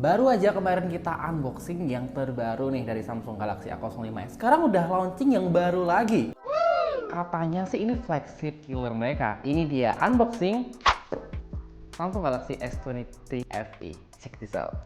Baru aja kemarin kita unboxing yang terbaru nih dari Samsung Galaxy A05s. Sekarang udah launching yang baru lagi. Katanya sih ini flagship killer mereka. Ini dia unboxing Samsung Galaxy S23 FE. Check this out.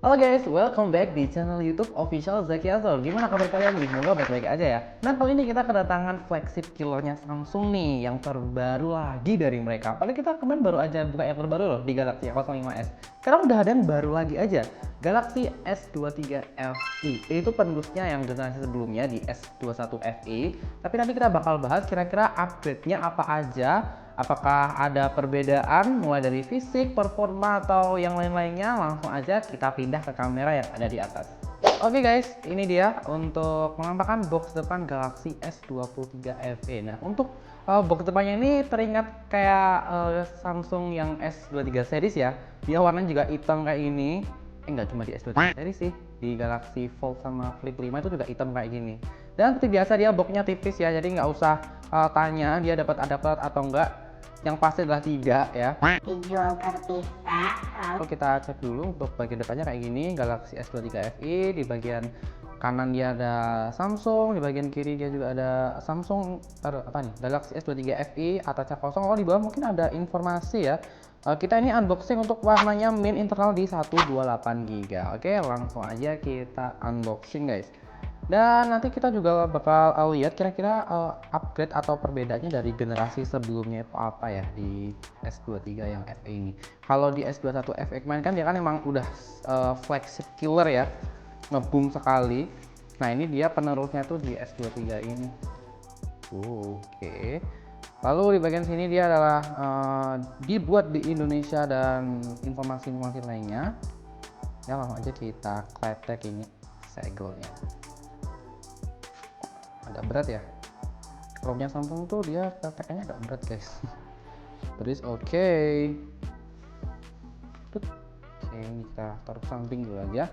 Halo guys, welcome back di channel YouTube Official Zaki Azor. Gimana kabar kalian? Semoga baik-baik aja ya. Nah, kali ini kita kedatangan flagship killernya Samsung nih, yang terbaru lagi dari mereka. Padahal kita kemarin baru aja buka yang terbaru loh di Galaxy A05s. Sekarang udah ada yang baru lagi aja, Galaxy S23 FE. Itu penerusnya yang generasi sebelumnya di S21 FE. Tapi nanti kita bakal bahas kira-kira upgrade-nya apa aja. Apakah ada perbedaan mulai dari fisik, performa, atau yang lain-lainnya? Langsung aja kita pindah ke kamera yang ada di atas. Oke guys, ini dia untuk menampakkan box depan Galaxy S23 FE. Nah, untuk box depannya ini teringat kayak Samsung yang S23 series ya. Dia warnanya juga hitam kayak ini. Nggak cuma di S23 series sih, di Galaxy Fold sama Flip 5 itu juga hitam kayak gini. Dan seperti biasa dia boxnya tipis ya, jadi nggak usah tanya dia dapat adaptor atau enggak. Yang pasti adalah tidak ya. Dijual terpisah. Kalau kita cek dulu untuk bagian depannya kayak gini, Galaxy S23 FE. Di bagian kanan dia ada Samsung, di bagian kiri dia juga ada Samsung. Apa nih? Galaxy S23 FE, atasnya kosong. Kalau di bawah mungkin ada informasi ya. Kita ini unboxing untuk warnanya main internal di 128 GB. Oke, langsung aja kita unboxing guys. Dan nanti kita juga bakal lihat kira-kira upgrade atau perbedaannya dari generasi sebelumnya itu apa ya di S23 yang FE ini. Kalau di S21 FE kemarin kan dia kan emang udah flagship killer ya, nge-boom sekali. Nah ini dia penerusnya tuh di S23 ini. Oke. Lalu di bagian sini dia adalah dibuat di Indonesia dan informasi-informasi lainnya. Ya langsung aja kita kletek ini segelnya. Agak berat ya, ROM-nya Samsung tuh dia kayaknya agak berat guys. Terus oke, ini kita taruh samping dulu aja.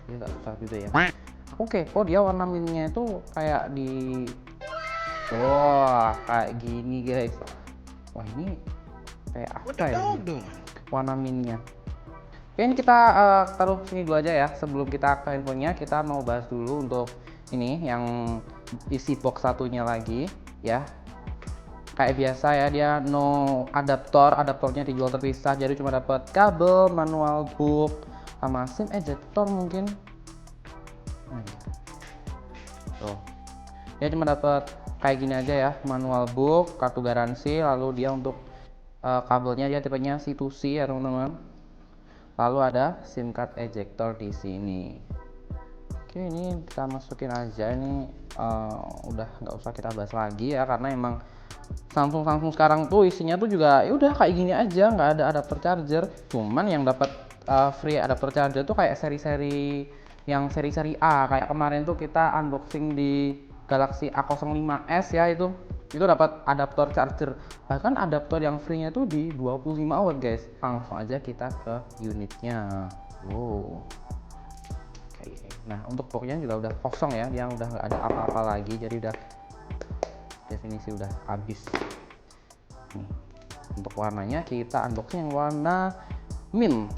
Dia nggak besar juga ya. Oke, kok dia warna minnya itu kayak di kayak gini guys. Wah ini kayak apa ya warna minnya. Oke, ini kita taruh sini dulu aja ya. Sebelum kita ke handphonenya, kita mau bahas dulu untuk ini yang isi box satunya lagi ya. Kayak biasa ya, dia no adaptor, adaptornya dijual terpisah. Jadi cuma dapat kabel, manual book, sama SIM ejector mungkin. Tuh, dia cuma dapat kayak gini aja ya, manual book, kartu garansi, lalu dia untuk kabelnya dia tipenya C2C ya teman-teman. Lalu ada SIM card ejector di sini. Oke, ini kita masukin aja. Ini udah nggak usah kita bahas lagi ya, karena emang Samsung sekarang tuh isinya tuh juga ya udah kayak gini aja, nggak ada adapter charger. Cuman yang dapat free adapter charger tuh kayak seri-seri yang seri-seri A, kayak kemarin tuh kita unboxing di Galaxy A05s ya, itu dapat adaptor charger. Bahkan adaptor yang free-nya tuh di 25 watt guys. Langsung aja kita ke unitnya. Oke. Nah untuk boxnya juga udah kosong ya, dia udah nggak ada apa-apa lagi, jadi udah definisi udah habis. Nih, untuk warnanya kita unboxing yang warna mint.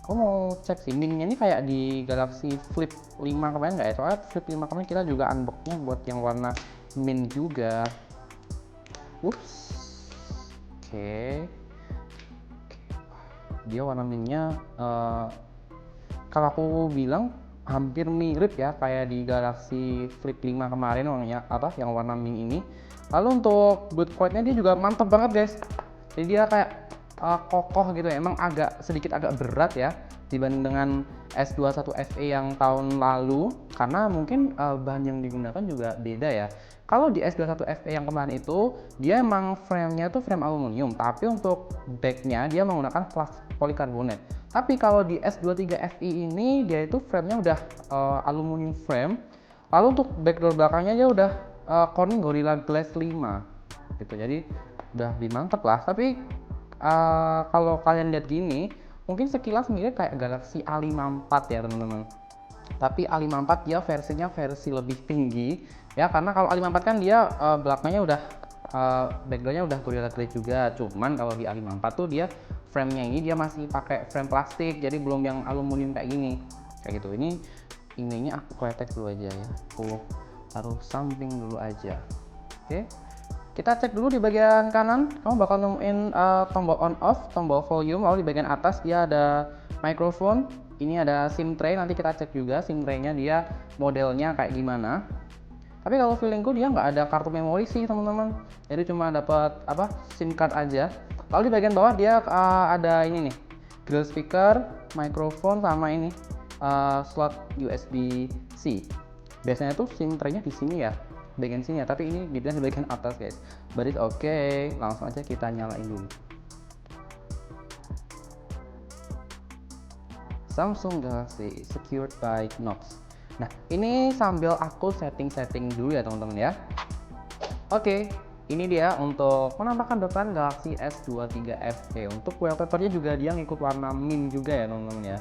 Aku mau cek sih mintnya ini kayak di Galaxy Flip 5 kemarin nggak ya? Soalnya Flip 5 kemarin kita juga unboxnya buat yang warna mint juga. Oke. Dia warna mintnya kalau aku bilang hampir mirip ya kayak di Galaxy Flip 5 kemarin warnanya apa yang warna mint ini. Lalu untuk boot point-nya dia juga mantap banget guys. Jadi dia kayak kokoh gitu ya. Emang sedikit agak berat ya dibanding dengan S21 FE yang tahun lalu, karena mungkin bahan yang digunakan juga beda ya. Kalau di S21 FE yang kemarin itu dia emang frame-nya tuh frame aluminium, tapi untuk back-nya dia menggunakan polikarbonat. Tapi kalau di S23 FE ini dia itu frame-nya udah aluminium frame. Lalu untuk backdoor belakangnya dia udah Corning Gorilla Glass 5 gitu. Jadi udah lebih mantep lah. Tapi kalau kalian lihat gini, mungkin sekilas mirip kayak Galaxy A54 ya teman-teman. Tapi A54 dia versinya versi lebih tinggi ya, karena kalau A54 kan dia belakangnya udah backgroundnya udah Gorilla Glass juga. Cuman kalau di A54 tuh dia framenya ini dia masih pakai frame plastik, jadi belum yang aluminium kayak gini, kayak gitu. Ininya aku kletek dulu aja ya, aku taruh samping dulu aja. Oke, kita cek dulu di bagian kanan. Kamu bakal nemuin tombol on off, tombol volume, lalu di bagian atas dia ada microphone. Ini ada SIM tray, nanti kita cek juga SIM tray-nya dia modelnya kayak gimana. Tapi kalau feelingku dia nggak ada kartu memori sih teman-teman, jadi cuma dapat apa, SIM card aja. Lalu di bagian bawah dia ada ini nih, grill speaker, microphone, sama ini slot USB-C. Biasanya tuh SIM tray-nya di sini ya, bagian sini ya, tapi ini dibilang di bagian atas guys. But it's okay, langsung aja kita nyalain dulu. Samsung Galaxy secured by Knox. Nah, ini sambil aku setting dulu ya teman-teman ya. Oke, ini dia untuk penampakan depan Galaxy S23 FE. Untuk wallpapernya juga dia ngikut warna mint juga ya teman-teman ya.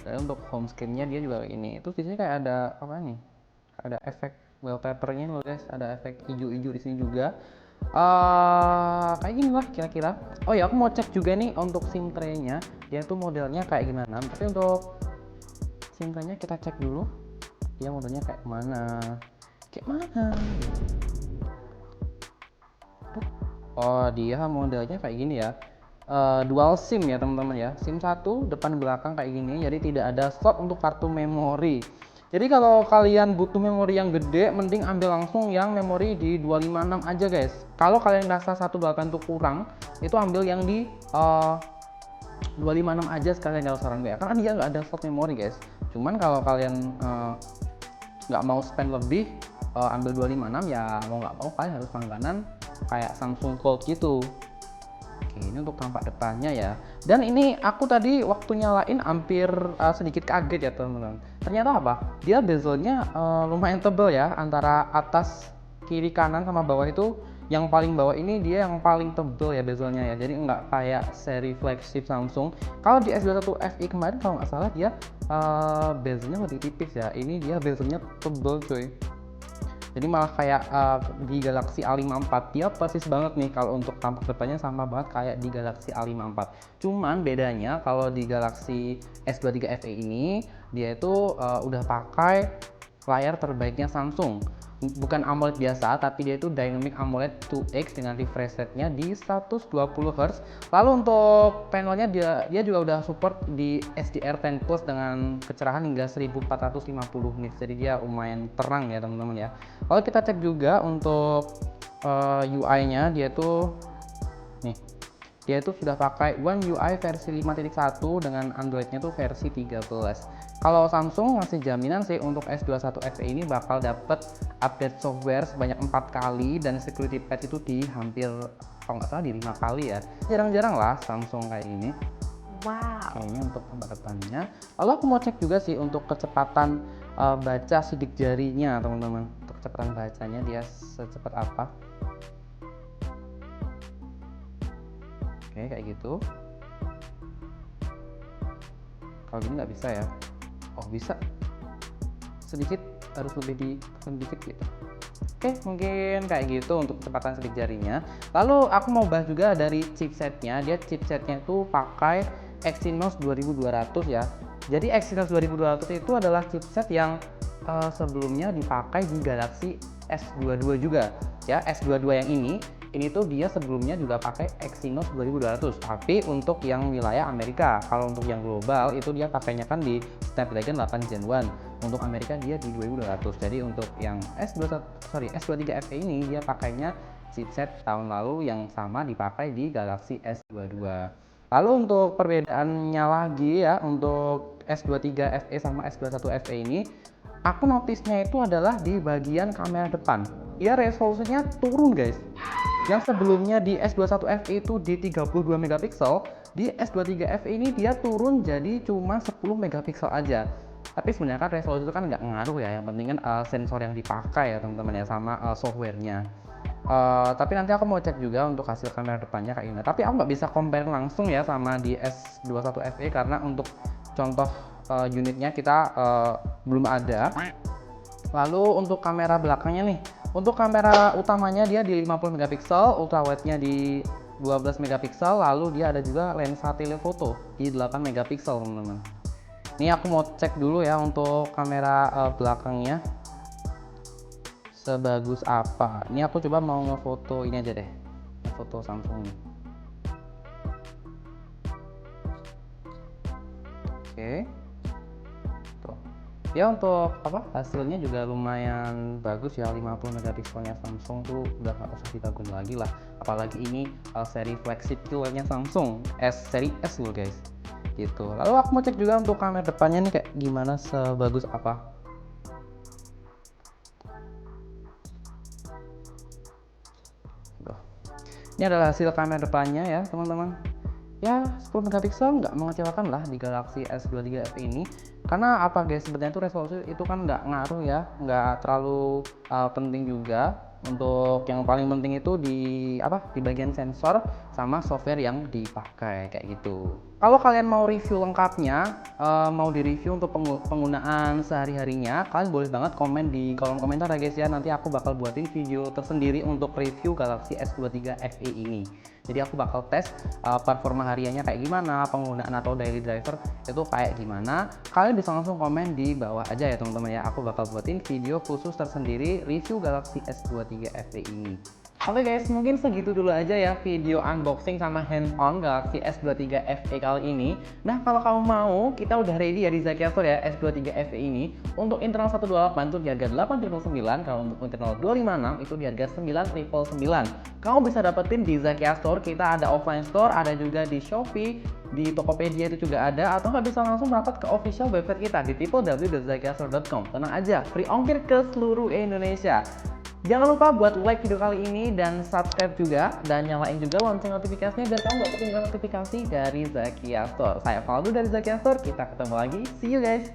Dan untuk home screen-nya dia juga kayak ini. Terus di sini kayak ada apa nih? Ada efek wallpapernya loh guys, ada efek hijau-hijau di sini juga. Kayak gini lah kira-kira. Oh ya, aku mau cek juga nih untuk SIM tray-nya, dia tuh modelnya kayak gimana. Tapi untuk SIM tray-nya kita cek dulu, dia modelnya kayak mana. Oh, dia modelnya kayak gini ya. Dual SIM ya teman-teman ya. SIM 1 depan belakang kayak gini, jadi tidak ada slot untuk kartu memori. Jadi kalau kalian butuh memori yang gede, mending ambil langsung yang memori di 256 aja guys. Kalau kalian rasa 128 itu kurang, itu ambil yang di 256 aja sekalian kalau saran gue ya, karena dia nggak ada slot memori guys. Cuman kalau kalian nggak mau spend lebih, ambil 256 ya, mau nggak mau kalian harus langganan kayak Samsung Fold gitu. Oke, ini untuk tampak depannya ya. Dan ini aku tadi waktu nyalain hampir sedikit kaget ya teman-teman. Ternyata apa? Dia bezelnya lumayan tebel ya, antara atas, kiri, kanan sama bawah itu. Yang paling bawah ini dia yang paling tebel ya bezelnya ya. Jadi nggak kayak seri flagship Samsung. Kalau di S21 FE kemarin kalau nggak salah dia bezelnya lebih tipis ya. Ini dia bezelnya tebel cuy. Jadi malah kayak di Galaxy A54 dia persis banget nih, kalau untuk tampak depannya sama banget kayak di Galaxy A54. Cuman bedanya kalau di Galaxy S23 FE ini dia itu udah pakai layar terbaiknya Samsung. Bukan AMOLED biasa, tapi dia itu Dynamic AMOLED 2X dengan refresh rate-nya di 120 Hz. Lalu untuk panelnya dia juga udah support di HDR10 Plus dengan kecerahan hingga 1450 nits. Jadi dia lumayan terang ya teman-teman ya. Lalu kita cek juga untuk UI-nya, dia tuh nih. Dia itu sudah pakai One UI versi 5.1 dengan Android-nya tuh versi 13. Kalau Samsung ngasih jaminan sih untuk S21 FE ini bakal dapet update software sebanyak 4 kali, dan security patch itu di hampir, kalau nggak salah di 5 kali ya. Jarang-jarang lah Samsung kayak ini. Wow. Kayaknya untuk tampak depannya. Lalu aku mau cek juga sih untuk kecepatan baca sidik jarinya teman-teman. Untuk kecepatan bacanya dia secepat apa. Oke, kayak gitu. Kalau gini nggak bisa ya. Oh bisa, sedikit, harus lebih sedikit gitu. Oke, mungkin kayak gitu untuk kecepatan sidik jarinya. Lalu aku mau bahas juga dari chipsetnya. Dia chipsetnya itu pakai Exynos 2200 ya. Jadi Exynos 2200 itu adalah chipset yang sebelumnya dipakai di Galaxy S22 juga ya. S22 yang ini tuh dia sebelumnya juga pakai Exynos 2200, tapi untuk yang wilayah Amerika. Kalau untuk yang global itu dia pakainya kan di Snapdragon 8 Gen 1. Untuk Amerika dia di 2200. Jadi untuk yang S23 FE ini dia pakainya chipset tahun lalu yang sama dipakai di Galaxy S22. Lalu untuk perbedaannya lagi ya, untuk S23 FE sama S21 FE ini, aku notisnya itu adalah di bagian kamera depan. Dia resolusinya turun guys. Yang sebelumnya di S21 FE itu di 32 megapiksel, di S23 FE ini dia turun jadi cuma 10 megapiksel aja. Tapi sebenarnya kan resolusi itu kan nggak ngaruh ya, yang penting kan sensor yang dipakai ya teman-teman ya, sama softwarenya. Tapi nanti aku mau cek juga untuk hasil kamera depannya kayak gini. Tapi aku nggak bisa compare langsung ya sama di S21 FE, karena untuk contoh unitnya kita belum ada. Lalu untuk kamera belakangnya nih, untuk kamera utamanya dia di 50 megapiksel, ultrawide-nya di 12 megapiksel, lalu dia ada juga lensa telephoto di 8 megapiksel teman-teman. Ini aku mau cek dulu ya untuk kamera belakangnya sebagus apa. Ini aku coba mau ngefoto ini aja deh, foto Samsung ini. Oke. Tuh. Ya untuk hasilnya juga lumayan bagus ya, 50 megapikselnya Samsung tuh udah gak usah diragukan lagi lah, apalagi ini seri flagship killernya Samsung seri S loh guys gitu. Lalu aku mau cek juga untuk kamera depannya nih kayak gimana, sebagus apa. Tuh. Ini adalah hasil kamera depannya ya teman-teman. Ya 10 megapiksel nggak mengecewakan lah di Galaxy S23 FE ini, karena apa guys, sebenarnya itu resolusi itu kan nggak ngaruh ya, nggak terlalu penting juga. Untuk yang paling penting itu di bagian sensor sama software yang dipakai kayak gitu. Kalau kalian mau review lengkapnya, mau di review untuk penggunaan sehari-harinya, kalian boleh banget komen di kolom komentar ya guys ya. Nanti aku bakal buatin video tersendiri untuk review Galaxy S23 FE ini. Jadi aku bakal tes performa hariannya kayak gimana, penggunaan atau daily driver itu kayak gimana. Kalian bisa langsung komen di bawah aja ya teman-teman ya. Aku bakal buatin video khusus tersendiri review Galaxy S23 FE ini. Oke guys, mungkin segitu dulu aja ya video unboxing sama hands-on Galaxy S23 FE kali ini. Nah kalau kamu mau, kita udah ready ya di Zakia Store ya S23 FE ini. Untuk internal 128 itu di harga 8.999, kalau untuk internal 256 itu di harga 9.999. Kamu bisa dapetin di Zakia Store, kita ada offline store, ada juga di Shopee, di Tokopedia itu juga ada, atau nggak bisa langsung merapat ke official website kita di www.zakiastore.com. Tenang aja, free ongkir ke seluruh Indonesia. Jangan lupa buat like video kali ini dan subscribe juga, dan nyalain juga lonceng notifikasinya biar kamu gak ketinggalan notifikasi dari Zakia Store. Saya Faldo dari Zakia Store, kita ketemu lagi, see you guys!